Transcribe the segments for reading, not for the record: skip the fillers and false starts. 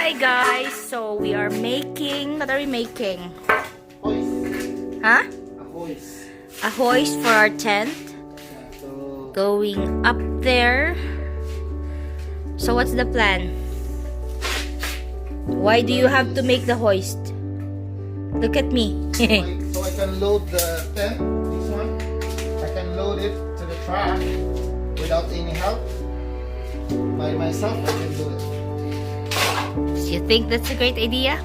Hi guys, so we are making, what are we making? Hoist. Huh? A hoist. A hoist for our tent. So, Going up there. So what's the plan? Why do you have to make the hoist? Look at me. so I can load the tent, this one. I can load it to the truck without any help. By myself, I can do it. Do you think that's a great idea?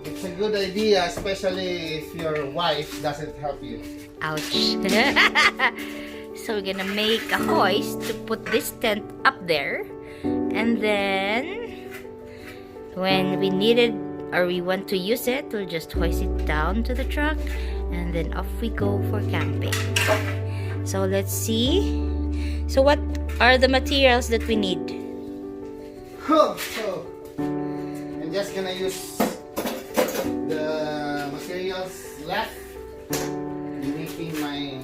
It's a good idea, especially if your wife doesn't help you. Ouch. So we're gonna make a hoist to put this tent up there, and then when we need it or we want to use it, we'll just hoist it down to the truck, and then off we go for camping. So let's see. So what are the materials that we need? So, I'm just gonna use the materials left in making my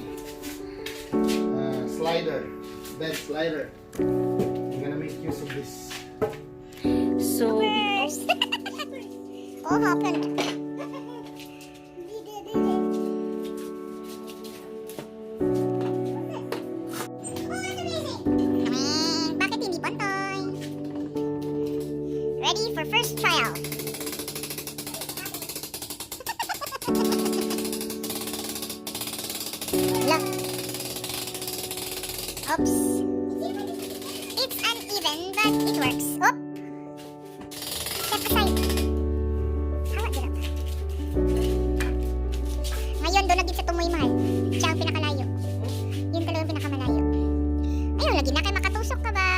slider, bed slider. I'm gonna make use of this. So What happened? Bakit hindi pantoy? Ready for first trial. Look. Oops. It's uneven, but it works. Oop. Step aside. Hawa, dirap. Ngayon, doon lagi sa tumoy mahal. Siya ang pinakalayo. Yun talaga ang pinakamalayo. Ayun, lagi na kayo makatusok ka ba?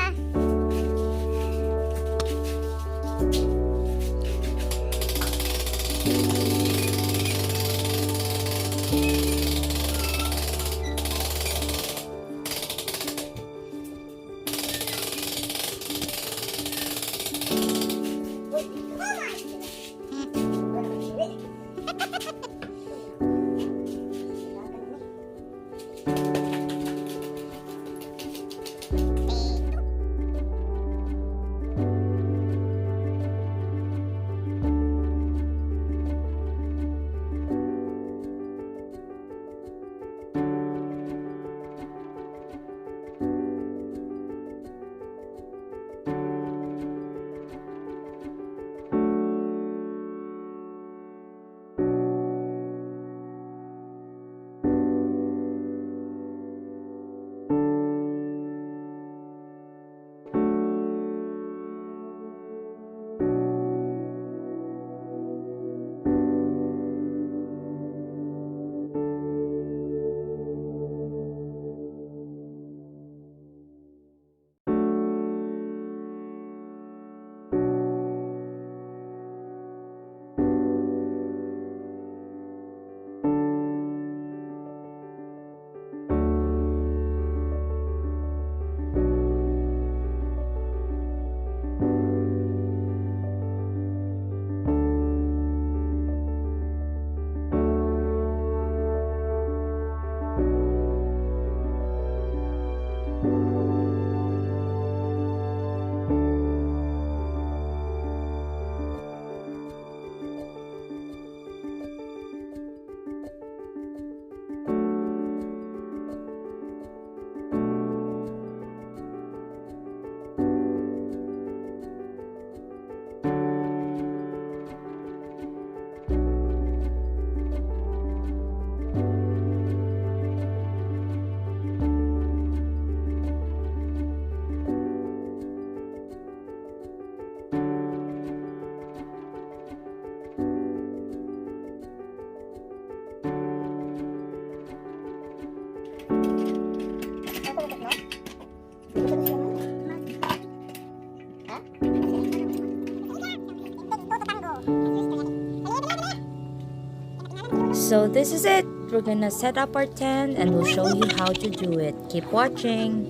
So this is it. We're gonna set up our tent and we'll show you how to do it. Keep watching.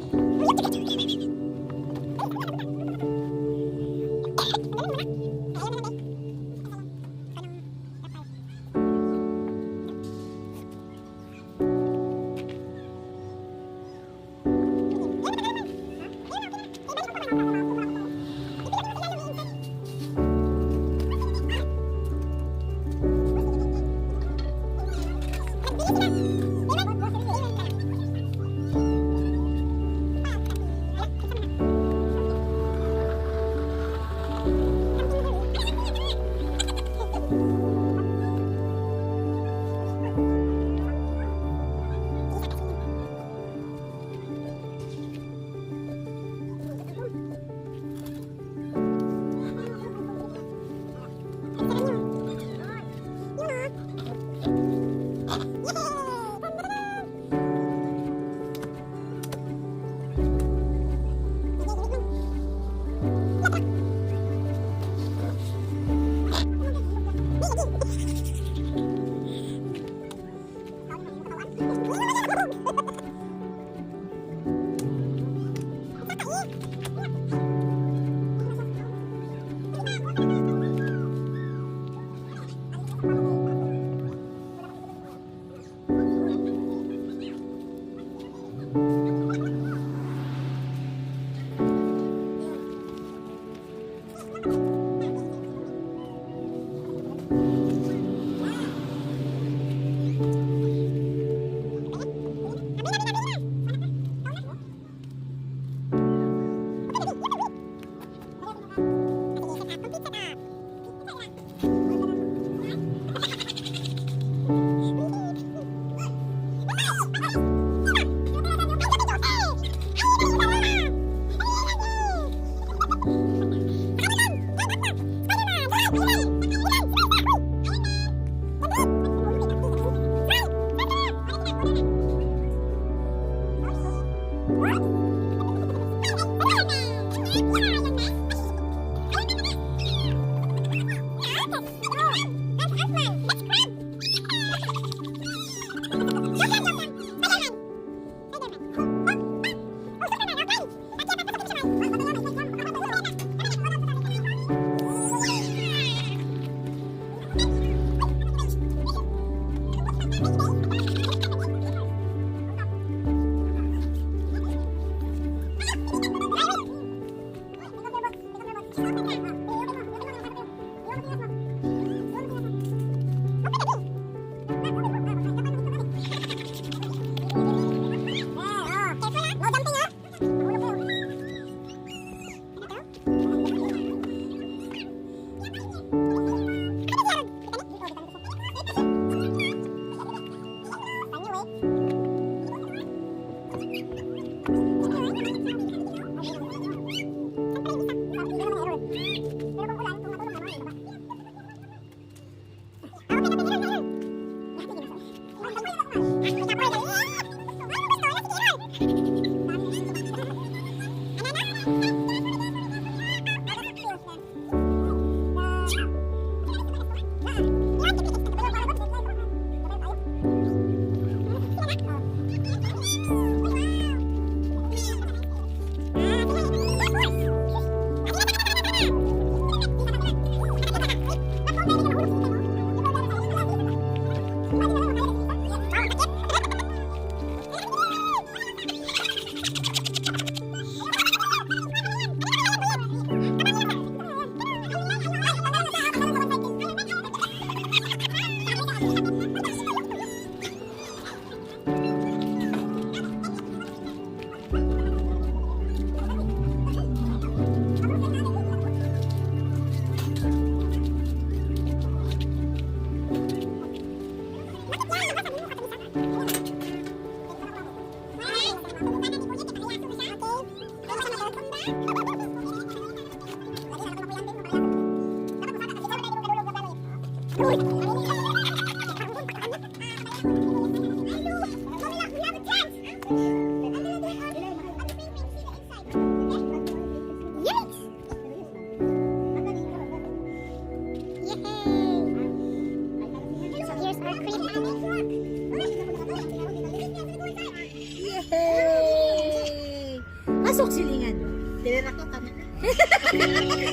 Yay! Masok silingan. Tira ko ka na.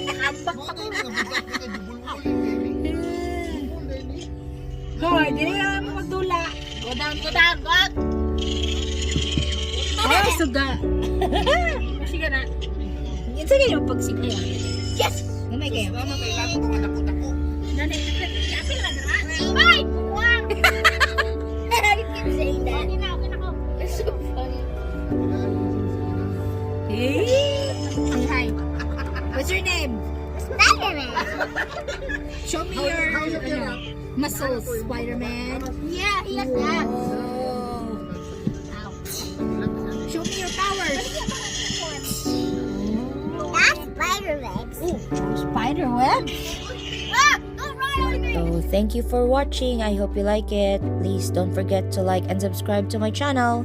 Nakambak pa ko. Hoy, dili na mo magdula. Go down, go. Oh, suga. Sige na. Sige yung pagsigaya. Yes! Gamay kayo. Mama, may bago kong anak ko. Nanay, kapil ka na. Ay, buwang! You can say that. Okay na ko. You're so funny. Hey! Say hi. What's your name? Spider-Man. Show me your muscles, Spider-Man. Yeah, he has that. Whoa. Ouch. Show me your powers. That's spider-webs. Ooh, spider web. Ah, don't run on me. So thank you for watching. I hope you like it. Please don't forget to like and subscribe to my channel.